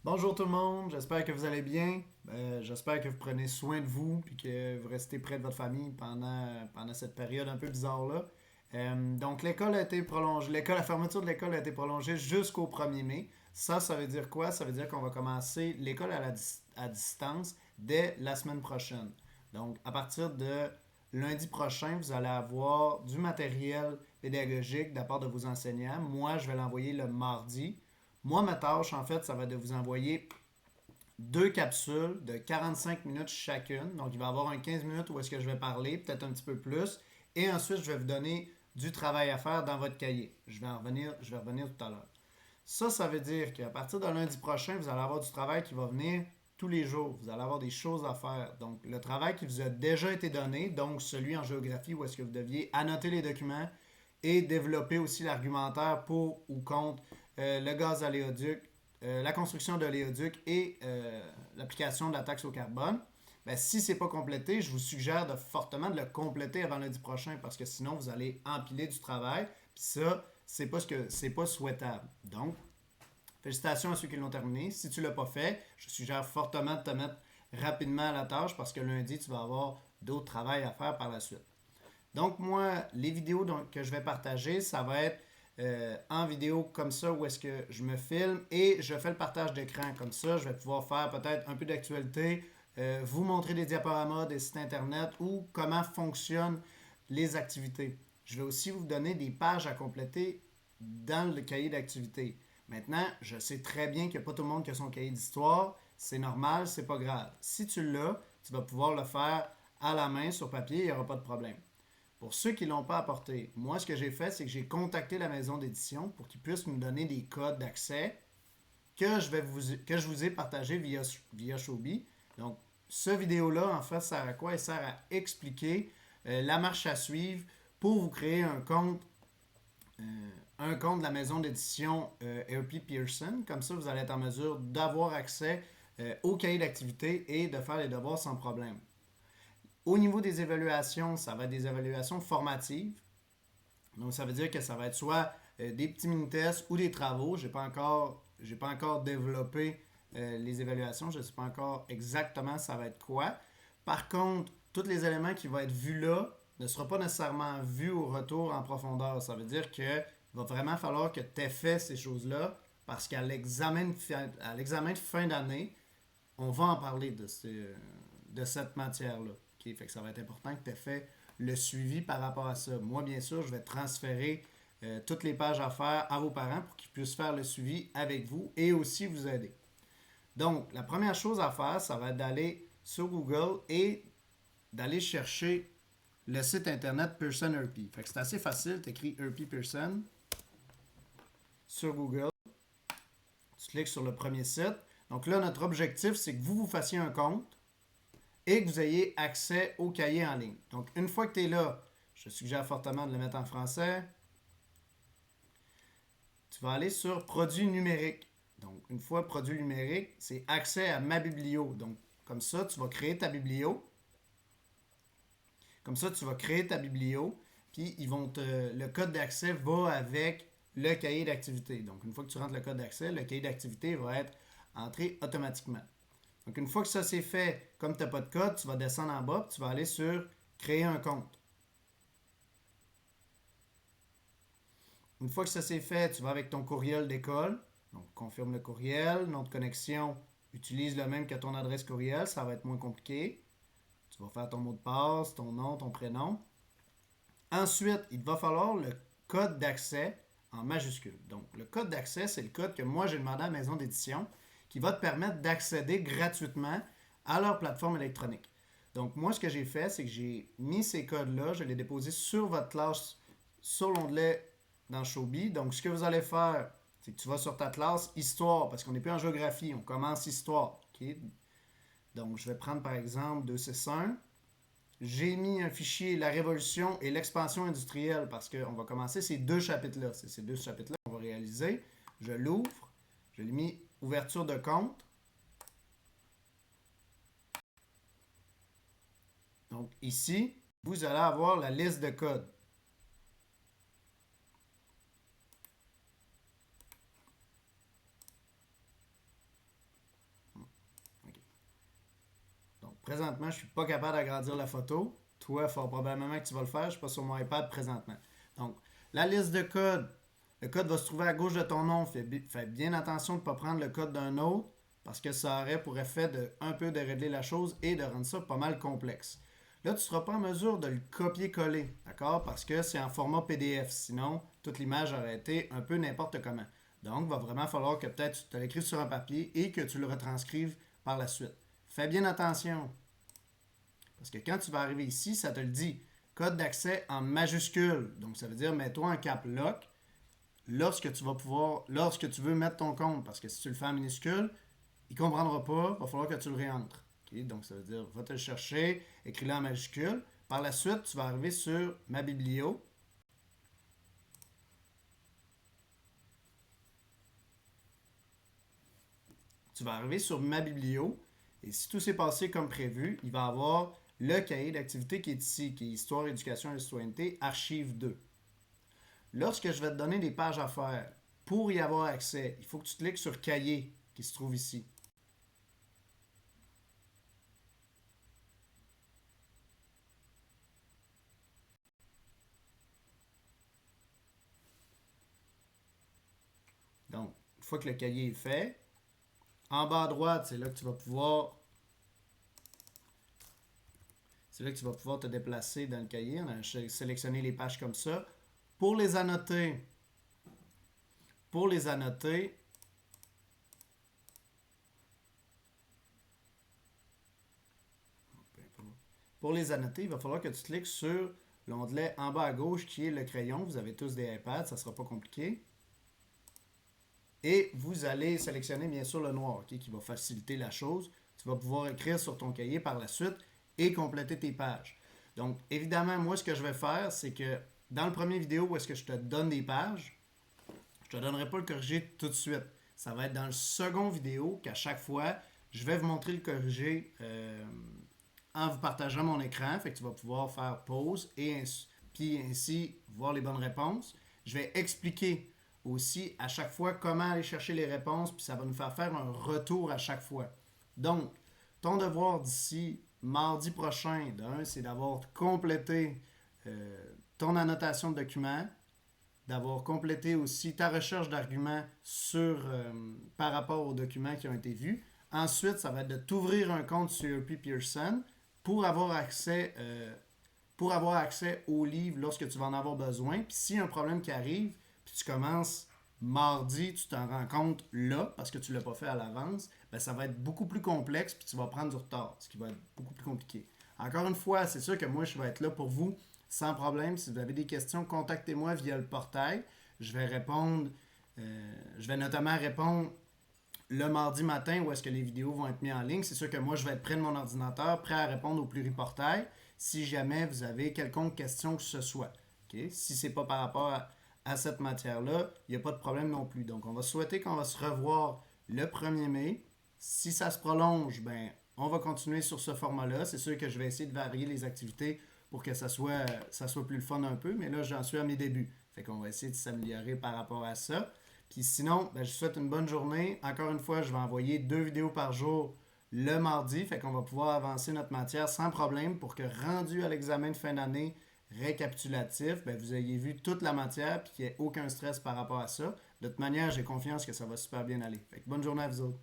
Bonjour tout le monde, j'espère que vous allez bien. J'espère que vous prenez soin de vous et que vous restez près de votre famille pendant cette période un peu bizarre-là. Donc l'école a été prolongée, la fermeture de l'école a été prolongée jusqu'au 1er mai. Ça veut dire quoi? Ça veut dire qu'on va commencer l'école à distance dès la semaine prochaine. Donc à partir de lundi prochain, vous allez avoir du matériel pédagogique de la part de vos enseignants. Moi, je vais l'envoyer le mardi. Moi, ma tâche, en fait, ça va être de vous envoyer deux capsules de 45 minutes chacune. Donc, il va y avoir un 15 minutes où est-ce que je vais parler, peut-être un petit peu plus. Et ensuite, je vais vous donner du travail à faire dans votre cahier. Je vais revenir tout à l'heure. Ça veut dire qu'à partir de lundi prochain, vous allez avoir du travail qui va venir tous les jours. Vous allez avoir des choses à faire. Donc, le travail qui vous a déjà été donné, donc celui en géographie où est-ce que vous deviez annoter les documents et développer aussi l'argumentaire pour ou contre le gaz à l'éoduc, la construction de l'éoduc et l'application de la taxe au carbone. Ben, si ce n'est pas complété, je vous suggère fortement de le compléter avant lundi prochain parce que sinon, vous allez empiler du travail. Puis ça, c'est pas souhaitable. Donc, félicitations à ceux qui l'ont terminé. Si tu ne l'as pas fait, je suggère fortement de te mettre rapidement à la tâche parce que lundi, tu vas avoir d'autres travail à faire par la suite. Donc, moi, les vidéos que je vais partager, ça va être en vidéo comme ça où est-ce que je me filme et je fais le partage d'écran comme ça. Je vais pouvoir faire peut-être un peu d'actualité, vous montrer des diaporamas, des sites internet ou comment fonctionnent les activités. Je vais aussi vous donner des pages à compléter dans le cahier d'activités. Maintenant, je sais très bien qu'il n'y a pas tout le monde qui a son cahier d'histoire. C'est normal, c'est pas grave. Si tu l'as, tu vas pouvoir le faire à la main sur papier, il n'y aura pas de problème. Pour ceux qui ne l'ont pas apporté, moi, ce que j'ai fait, c'est que j'ai contacté la maison d'édition pour qu'ils puissent me donner des codes d'accès que je vous ai partagé via Shobi. Donc, ce vidéo-là, en fait, sert à quoi? Il sert à expliquer la marche à suivre pour vous créer un compte de la maison d'édition RP Pearson. Comme ça, vous allez être en mesure d'avoir accès au cahier d'activité et de faire les devoirs sans problème. Au niveau des évaluations, ça va être des évaluations formatives. Donc, ça veut dire que ça va être soit des petits mini-tests ou des travaux. J'ai pas encore développé les évaluations. Je ne sais pas encore exactement ça va être quoi. Par contre, tous les éléments qui vont être vus là ne seront pas nécessairement vus au retour en profondeur. Ça veut dire qu'il va vraiment falloir que tu aies fait ces choses-là parce qu'à l'examen de fin d'année, on va en parler de cette matière-là. Okay? Fait que ça va être important que tu aies fait le suivi par rapport à ça. Moi, bien sûr, je vais transférer toutes les pages à faire à vos parents pour qu'ils puissent faire le suivi avec vous et aussi vous aider. Donc, la première chose à faire, ça va être d'aller sur Google et d'aller chercher le site internet Pearson RP. Fait que c'est assez facile, tu écris RP Pearson sur Google, tu cliques sur le premier site. Donc là, notre objectif, c'est que vous fassiez un compte et que vous ayez accès au cahier en ligne. Donc, une fois que tu es là, je suggère fortement de le mettre en français. Tu vas aller sur produits numériques. Donc, une fois produit numérique, c'est accès à ma biblio. Donc, comme ça, tu vas créer ta biblio. Comme ça, tu vas créer ta biblio. Puis, le code d'accès va avec le cahier d'activité. Donc, une fois que tu rentres le code d'accès, le cahier d'activité va être entré automatiquement. Donc, une fois que ça c'est fait, comme tu n'as pas de code, tu vas descendre en bas, tu vas aller sur créer un compte. Une fois que ça c'est fait, tu vas avec ton courriel d'école. Donc, confirme le courriel, nom de connexion, utilise le même que ton adresse courriel, ça va être moins compliqué. Tu vas faire ton mot de passe, ton nom, ton prénom. Ensuite, il va falloir le code d'accès en majuscule. Donc, le code d'accès, c'est le code que moi j'ai demandé à la maison d'édition qui va te permettre d'accéder gratuitement à leur plateforme électronique. Donc, moi, ce que j'ai fait, c'est que j'ai mis ces codes-là, je les ai déposés sur votre classe, sur l'onglet dans Shobi. Donc, ce que vous allez faire, c'est que tu vas sur ta classe Histoire, parce qu'on n'est plus en géographie, on commence Histoire. Okay? Donc, je vais prendre par exemple 261. J'ai mis un fichier La Révolution et l'expansion industrielle parce qu'on va commencer ces deux chapitres-là. C'est ces deux chapitres-là qu'on va réaliser. Je l'ouvre. Je l'ai mis ouverture de compte. Donc ici, vous allez avoir la liste de codes. Présentement, je suis pas capable d'agrandir la photo. Toi, fort probablement que tu vas le faire. Je suis pas sur mon iPad présentement. Donc, la liste de codes. Le code va se trouver à gauche de ton nom. Fais bien attention de ne pas prendre le code d'un autre parce que ça aurait pour effet de un peu de régler la chose et de rendre ça pas mal complexe. Là, tu ne seras pas en mesure de le copier-coller, d'accord? Parce que c'est en format PDF. Sinon, toute l'image aurait été un peu n'importe comment. Donc, il va vraiment falloir que peut-être tu te l'écrives sur un papier et que tu le retranscrives par la suite. Fais bien attention. Parce que quand tu vas arriver ici, ça te le dit. Code d'accès en majuscule. Donc, ça veut dire, mets-toi en cap lock lorsque tu veux mettre ton compte. Parce que si tu le fais en minuscule, il ne comprendra pas. Il va falloir que tu le réentres. Okay? Donc, ça veut dire, va te le chercher, écris-le en majuscule. Par la suite, tu vas arriver sur ma biblio. Tu vas arriver sur ma biblio. Et si tout s'est passé comme prévu, il va avoir le cahier d'activité qui est ici, qui est Histoire, Éducation et Citoyenneté, Archive 2. Lorsque je vais te donner des pages à faire, pour y avoir accès, il faut que tu cliques sur Cahier, qui se trouve ici. Donc, une fois que le cahier est fait, en bas à droite, c'est là que tu vas pouvoir te déplacer dans le cahier. On a sélectionné les pages comme ça. Pour les annoter, pour les annoter, il va falloir que tu cliques sur l'onglet en bas à gauche qui est le crayon. Vous avez tous des iPads, ça ne sera pas compliqué. Et vous allez sélectionner bien sûr le noir, okay, qui va faciliter la chose. Tu vas pouvoir écrire sur ton cahier par la suite et compléter tes pages. Donc, évidemment, moi, ce que je vais faire, c'est que dans le premier vidéo où est-ce que je te donne des pages, je ne te donnerai pas le corrigé tout de suite. Ça va être dans le second vidéo qu'à chaque fois, je vais vous montrer le corrigé en vous partageant mon écran. Fait que tu vas pouvoir faire pause et puis ainsi voir les bonnes réponses. Je vais expliquer aussi à chaque fois comment aller chercher les réponses, puis ça va nous faire un retour à chaque fois. Donc, ton devoir d'ici mardi prochain, c'est d'avoir complété ton annotation de document, d'avoir complété aussi ta recherche d'arguments par rapport aux documents qui ont été vus. Ensuite, ça va être de t'ouvrir un compte sur UP Pearson pour avoir accès aux livres lorsque tu vas en avoir besoin. Puis s'il y a un problème qui arrive, puis tu commences mardi, tu t'en rends compte là, parce que tu ne l'as pas fait à l'avance, ben ça va être beaucoup plus complexe, puis tu vas prendre du retard, ce qui va être beaucoup plus compliqué. Encore une fois, c'est sûr que moi, je vais être là pour vous sans problème. Si vous avez des questions, contactez-moi via le portail. Je vais notamment répondre le mardi matin où est-ce que les vidéos vont être mises en ligne. C'est sûr que moi, je vais être près de mon ordinateur, prêt à répondre au pluriportail si jamais vous avez quelconque question que ce soit. Okay? Si ce n'est pas par rapport à cette matière-là, il n'y a pas de problème non plus. Donc, on va souhaiter qu'on va se revoir le 1er mai. Si ça se prolonge, ben, on va continuer sur ce format-là. C'est sûr que je vais essayer de varier les activités pour que ça soit plus le fun un peu, mais là, j'en suis à mes débuts. Fait qu'on va essayer de s'améliorer par rapport à ça. Puis sinon, ben, je vous souhaite une bonne journée. Encore une fois, je vais envoyer 2 vidéos par jour le mardi. Fait qu'on va pouvoir avancer notre matière sans problème pour que rendu à l'examen de fin d'année récapitulatif, ben, vous ayez vu toute la matière et qu'il n'y ait aucun stress par rapport à ça. De toute manière, j'ai confiance que ça va super bien aller. Fait que bonne journée à vous autres.